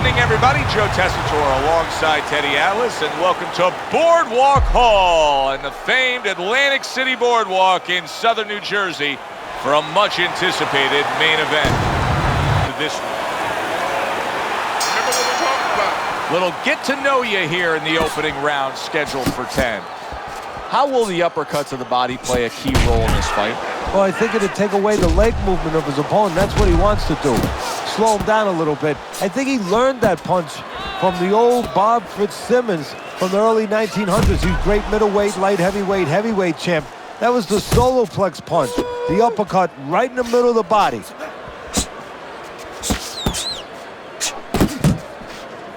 evening, everybody. Joe Tessitore alongside Teddy Atlas, and welcome to Boardwalk Hall and the famed Atlantic City Boardwalk in southern New Jersey for a much-anticipated main event. This remember what we're talking about. Little get-to-know-you here in the opening round, scheduled for 10. How will the uppercuts of the body play a key role in this fight? Well, I think it'd take away the leg movement of his opponent. That's what he wants to do. Slow him down a little bit. I think he learned that punch from the old Bob Fitzsimmons from the early 1900s. He's great middleweight, light heavyweight, heavyweight champ. That was the solo plex punch, the uppercut right in the middle of the body.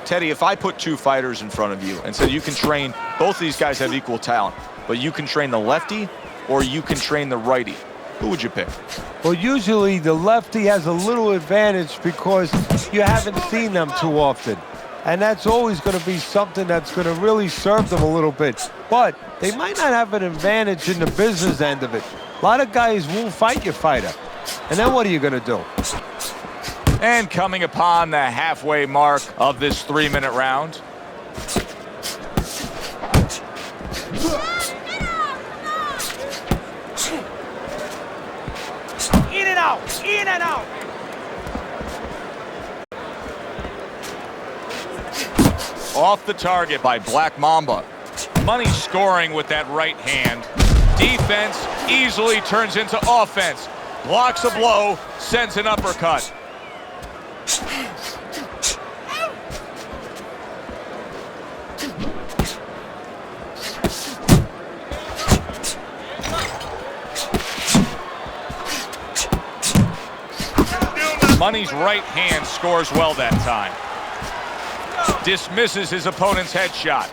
Teddy, if I put two fighters in front of you and said you can train, both these guys have equal talent, but you can train the lefty or you can train the righty, who would you pick? Well, usually the lefty has a little advantage because you haven't seen them too often. And that's always going to be something that's going to really serve them a little bit. But they might not have an advantage in the business end of it. A lot of guys won't fight your fighter. And then what are you going to do? And coming upon the halfway mark of this 3-minute round. In and out, in and out. Off the target by Black Mamba. Money scoring with that right hand. Defense easily turns into offense. Blocks a blow, sends an uppercut. Money's right hand scores well that time. Dismisses his opponent's headshot.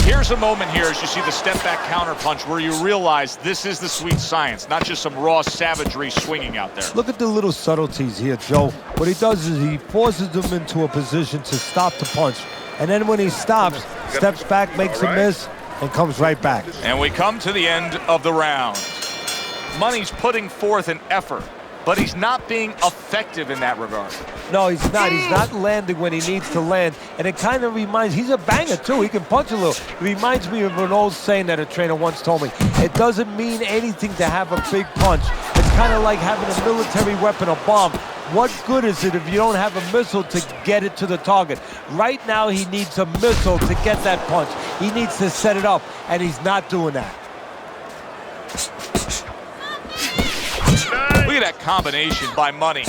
Here's a moment here as you see the step-back counterpunch where you realize this is the sweet science, not just some raw savagery swinging out there. Look at the little subtleties here, Joe. What he does is he forces them into a position to stop the punch. And then when he stops, steps back, makes a miss, and comes right back. And we come to the end of the round. Money's putting forth an effort, but he's not being effective in that regard. No, he's not. He's not landing when he needs to land. And it kind of reminds, he's a banger too. He can punch a little. It reminds me of an old saying that a trainer once told me. It doesn't mean anything to have a big punch. It's kind of like having a military weapon, a bomb. What good is it if you don't have a missile to get it to the target? Right now, he needs a missile to get that punch. He needs to set it up, and he's not doing that. Look at that combination by Money.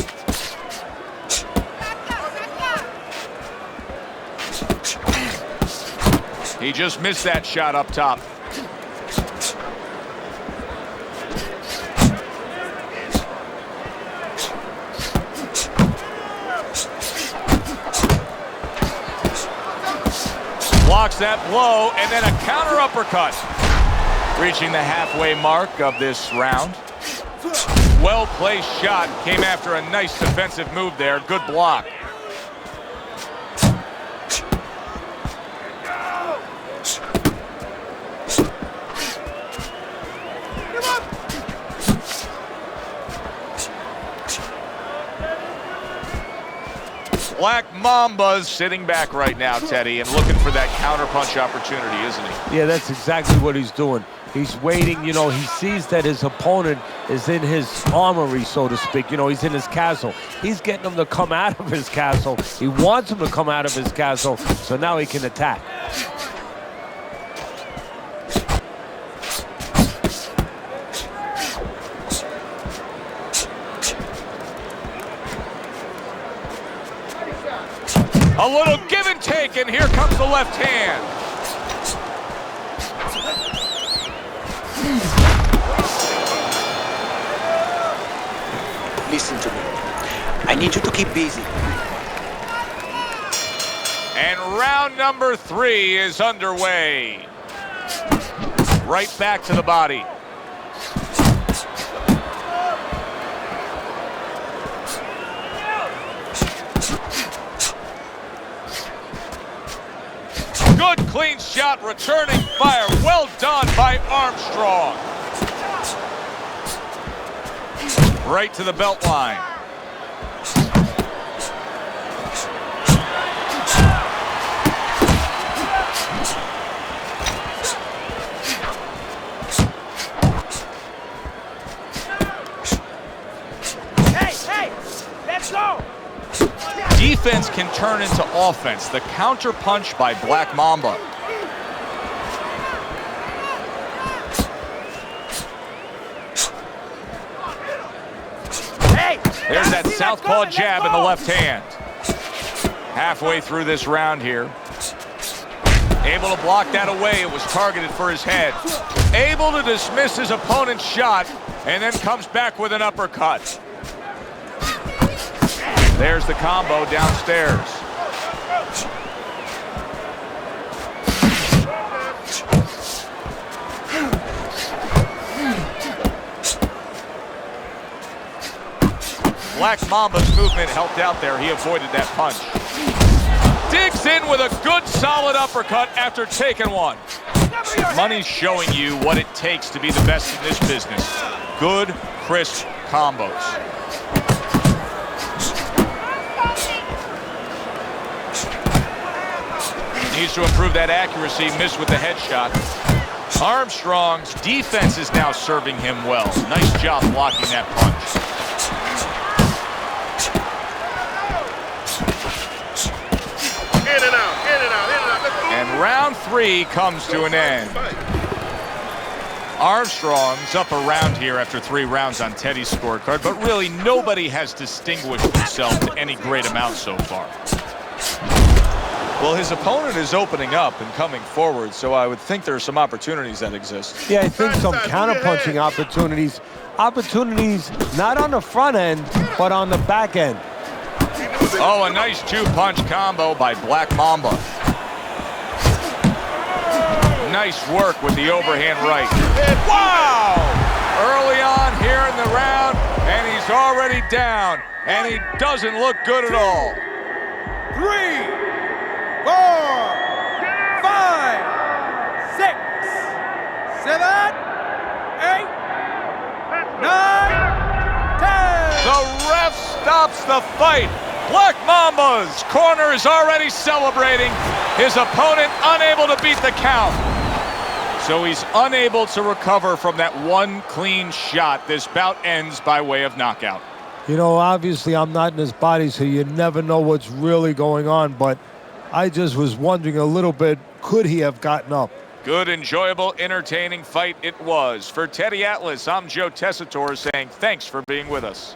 He just missed that shot up top. Blocks that blow, and then a counter uppercut. Reaching the halfway mark of this round. Well-placed shot, came after a nice defensive move there. Good block. Black Mamba's sitting back right now, Teddy, and looking for that counterpunch opportunity, isn't he? Yeah, that's exactly what he's doing. He's waiting, you know, he sees that his opponent is in his armory, so to speak. You know, he's in his castle. He's getting him to come out of his castle. He wants him to come out of his castle, so now he can attack. A little give and take, and here comes the left hand. Listen to me. I need you to keep busy. And round number 3 is underway. Right back to the body. Good clean shot, returning fire. Well done by Armstrong. Right to the belt line. defense can turn into offense. The counter punch by Black Mamba. There's that southpaw jab in the left hand. Halfway through this round here. Able to block that away. It was targeted for his head. Able to dismiss his opponent's shot and then comes back with an uppercut. There's the combo downstairs. Black Mamba's movement helped out there. He avoided that punch. Digs in with a good solid uppercut after taking one. Money's showing you what it takes to be the best in this business. Good, crisp combos. Needs to improve that accuracy. Missed with the headshot. Armstrong's defense is now serving him well. Nice job blocking that punch. And round 3 comes to an end. Armstrong's up around here after 3 rounds on Teddy's scorecard, but really nobody has distinguished himself to any great amount so far. Well, his opponent is opening up and coming forward, so I would think there are some opportunities that exist. Yeah, I think some counter-punching opportunities. Opportunities not on the front end, but on the back end. Oh, a nice 2-punch combo by Black Mamba. Nice work with the overhand right. Wow! Early on here in the round, and he's already down, and he doesn't look good at all. 3, 4, 5, 6, 7, 8, 9, 10. The ref stops the fight. Black Mamba's corner is already celebrating. His opponent unable to beat the count. So he's unable to recover from that one clean shot. This bout ends by way of knockout. You know, obviously I'm not in his body, so you never know what's really going on, but I just was wondering a little bit, could he have gotten up? Good, enjoyable, entertaining fight it was. For Teddy Atlas, I'm Joe Tessitore saying thanks for being with us.